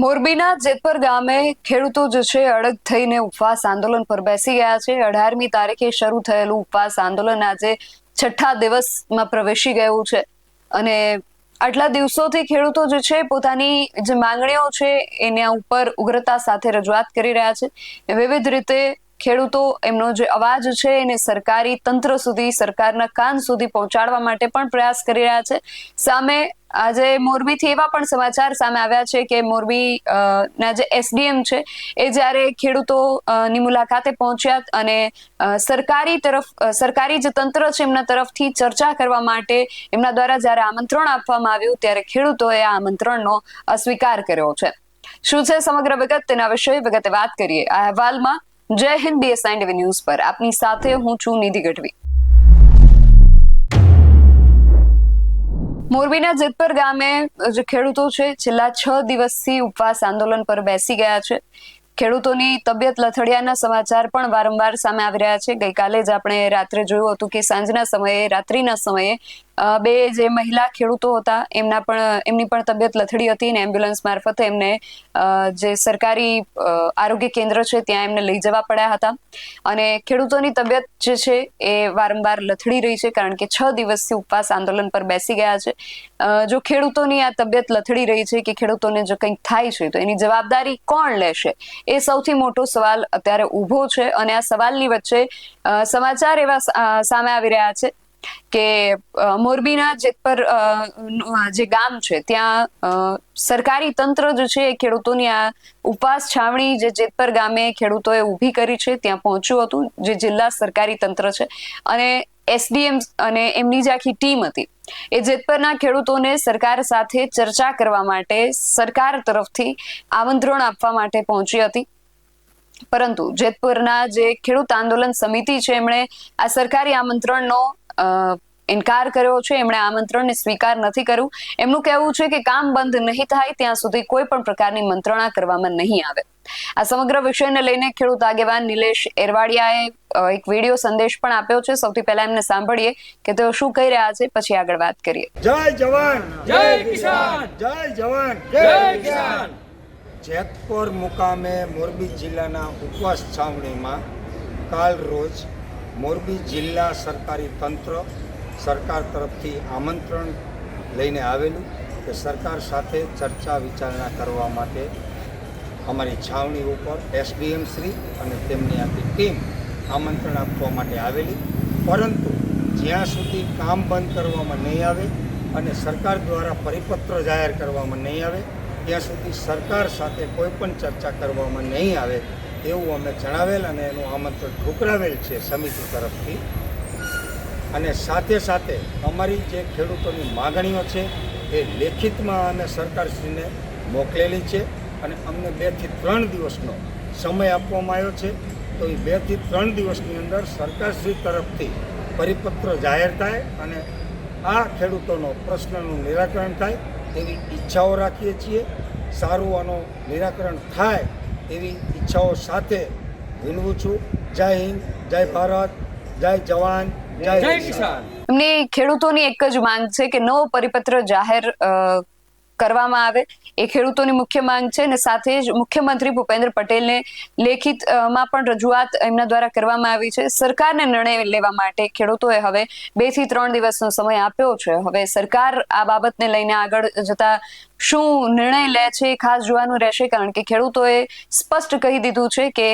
મોરબીના જેતપર ગામે ખેડૂતો જે છે અડગ થઈને ઉપવાસ આંદોલન પર બેસી ગયા છે। 18મી તારીખે શરૂ થયેલું ઉપવાસ આંદોલન આજે છઠ્ઠા દિવસમાં પ્રવેશી ગયું છે અને આટલા દિવસોથી ખેડૂતો જે છે પોતાની જે માંગણીઓ છે એના ઉપર ઉગ્રતા સાથે રજૂઆત કરી રહ્યા છે। વિવિધ રીતે ખેડૂતો એમનો જે અવાજ છે એને સરકારી તંત્ર સુધી, સરકારના કાન સુધી પહોંચાડવા માટે પણ પ્રયાસ કરી રહ્યા છે। સામે આજે મોરબીથી એવા પણ સમાચાર સામે આવ્યા છે કે મોરબી ના જે એસડીએમ છે એ જ્યારે ખેડૂતોની મુલાકાતે પહોંચ્યા અને સરકારી જે તંત્ર છે એમના તરફથી ચર્ચા કરવા માટે એમના દ્વારા જ્યારે આમંત્રણ આપવામાં આવ્યું ત્યારે ખેડૂતોએ આ આમંત્રણનો અસ્વીકાર કર્યો છે। શું છે સમગ્ર વિગત, તેના વિશે વિગતે વાત કરીએ આ અહેવાલમાં। જય હિન્દ, BSI ટીવી ન્યૂઝ પર આપની સાથે હું છું નિધિ ગઢવી। મોરબીના જેતપર ગામે જે ખેડૂતો છે છેલ્લા 6 દિવસથી ઉપવાસ આંદોલન પર બેસી ગયા છે। ખેડૂતોની તબિયત લથડિયાના સમાચાર પણ વારંવાર સામે આવી રહ્યા છે। ગઈકાલે જ આપણે રાત્રે જોયું હતું કે સાંજના સમયે, રાત્રિના સમયે બે જે મહિલા ખેડૂતો હતા એમની પણ તબિયત લથડી હતી અને એમ્બ્યુલન્સ મારફતે એમને જે સરકારી આરોગ્ય કેન્દ્ર છે ત્યાં એમને લઈ જવા પડ્યા હતા અને ખેડૂતોની તબિયત જે છે એ વારંવાર લથડી રહી છે કારણ કે 6 દિવસથી ઉપવાસ આંદોલન પર બેસી ગયા છે। જો ખેડૂતોની આ તબિયત લથડી રહી છે કે ખેડૂતોને જો કંઈક થાય છે તો એની જવાબદારી કોણ લેશે, એ સૌથી મોટો સવાલ અત્યારે ઊભો છે અને આ સવાલની વચ્ચે સમાચાર એવા સામે આવી રહ્યા છે કે મોરબીના જેતપર જે ગામ છે ત્યાં સરકારી તંત્ર જે છે એ ખેડૂતોની આ ઉપવાસ છાવણી જે જેતપર ગામે ખેડૂતોએ ઊભી કરી છે ત્યાં પહોંચ્યું હતું જે જિલ્લા સરકારી તંત્ર છે અને એસડીએમ અને એમની જે આખી ટીમ હતી એ જેતપરના ખેડૂતોને સરકાર સાથે ચર્ચા કરવા માટે સરકાર તરફથી આમંત્રણ આપવા માટે પહોંચી હતી। પરંતુ જેતપુરના જે ખેડૂત આંદોલન સમિતિ છે એમણે આ સરકારી આમંત્રણનો ઇનકાર કર્યો છે, એમણે આમંત્રણને સ્વીકાર નથી કર્યું। એમનું કહેવું છે કે કામ બંધ નહીં થાય ત્યાં સુધી કોઈ પણ પ્રકારની મંત્રણા કરવામાં નહીં આવે। આ સમગ્ર વિષયને લઈને ખેડૂત આગેવાન નિલેશ એરવાડિયાએ એક વિડીયો સંદેશ પણ આપ્યો છે। સૌથી પહેલા એમને સાંભળીએ કે તેઓ શું કહી રહ્યા છે, પછી આગળ વાત કરીએ। જય જવાન, જય કિસાન, જય જવાન, જય કિસાન। જેતપુર મુકામે મોરબી જિલ્લાના ઉપવાસ છાવણીમાં કાલ રોજ મોરબી જિલ્લા સરકારી તંત્ર સરકાર તરફથી આમંત્રણ લઈને આવેલું કે સરકાર સાથે ચર્ચા વિચારણા કરવા માટે અમારી છાવણી ઉપર એસડીએમ શ્રી અને તેમની આખી ટીમ આમંત્રણ આપવા માટે આવેલી, પરંતુ જ્યાં સુધી કામ બંધ કરવામાં નહીં આવે અને સરકાર દ્વારા પરિપત્ર જાહેર કરવામાં નહીં આવે ત્યાં સુધી સરકાર સાથે કોઈ પણ ચર્ચા કરવામાં નહીં આવે એવું અમે જણાવેલ અને એનું આમંત્રણ ઠુકરાવેલ છે સમિતિ તરફથી। અને સાથે સાથે અમારી જે ખેડૂતોની માગણીઓ છે એ લેખિતમાં અમે સરકારશ્રીને મોકલેલી છે અને અમને 2 થી 3 દિવસનો સમય આપવામાં આવ્યો છે। તો એ 2 થી 3 દિવસની અંદર સરકારશ્રી તરફથી પરિપત્ર જાહેર થાય અને આ ખેડૂતોનો પ્રશ્નનું નિરાકરણ થાય એવી ઈચ્છાઓ રાખીએ છીએ। સારું આનું નિરાકરણ થાય એવી ઈચ્છાઓ સાથે વિનવું છું। જય હિન્દ, જય ભારત, જય જવાન, જય કિસાન। એમની ખેડૂતોની એક જ માંગ છે કે નવો પરિપત્ર જાહેર કરવામાં આવે, એ ખેડૂતોની મુખ્ય માંગ છે અને સાથે જ મુખ્યમંત્રી ભૂપેન્દ્ર પટેલને લેખિતમાં પણ રજૂઆત એમના દ્વારા કરવામાં આવી છે। સરકારને નિર્ણય લેવા માટે ખેડૂતોએ હવે 2 થી 3 દિવસનો સમય આપ્યો છે। હવે સરકાર આ બાબતને લઈને આગળ જતા શું નિર્ણય લે છે એ ખાસ જોવાનું રહેશે કારણ કે ખેડૂતોએ સ્પષ્ટ કહી દીધું છે કે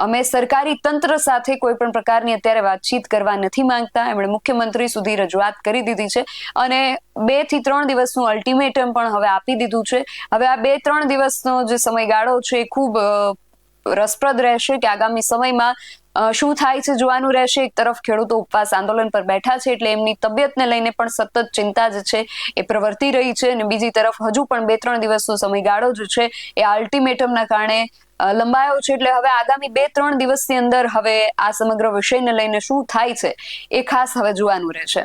અમે સરકારી તંત્ર સાથે કોઈ પણ પ્રકારની અત્યારે વાતચીત કરવા નથી માંગતા। એમણે મુખ્યમંત્રી સુધી રજૂઆત કરી દીધી છે અને 2 થી 3 દિવસનું અલ્ટિમેટમ પણ હવે આપી દીધું છે। હવે આ 2-3 દિવસનો જે સમયગાળો છે એ ખૂબ રસપ્રદ રહેશે કે આગામી સમયમાં શું થાય છે જોવાનું રહેશે। એક તરફ ખેડૂતો ઉપવાસ આંદોલન પર બેઠા છે એટલે એમની તબિયતને લઈને પણ સતત ચિંતા જે છે એ પ્રવર્તી રહી છે અને બીજી તરફ હજુ પણ 2-3 દિવસનો સમયગાળો જે છે એ અલ્ટિમેટમના કારણે લંબાયો છે એટલે હવે આગામી 2-3 દિવસની અંદર હવે આ સમગ્ર વિષયને લઈને શું થાય છે એ ખાસ હવે જોવાનું રહેશે।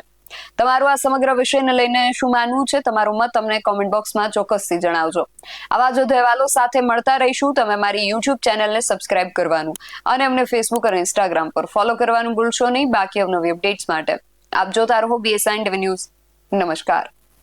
તમારું આ સમગ્ર વિષયને લઈને શું માનવું છે, તમારો મત અમને કોમેન્ટ બોક્સમાં ચોક્કસથી જણાવજો। આવા જ અહેવાલો સાથે મળતા રહીશું। તમે મારી યુટ્યુબ ચેનલને સબસ્ક્રાઇબ કરવાનું અને અમને ફેસબુક અને ઇન્સ્ટાગ્રામ પર ફોલો કરવાનું ભૂલશો નહીં। બાકી અવનવી અપડેટ્સ માટે આપ જોતા રહો BSI ટીવી ન્યૂઝ। નમસ્કાર।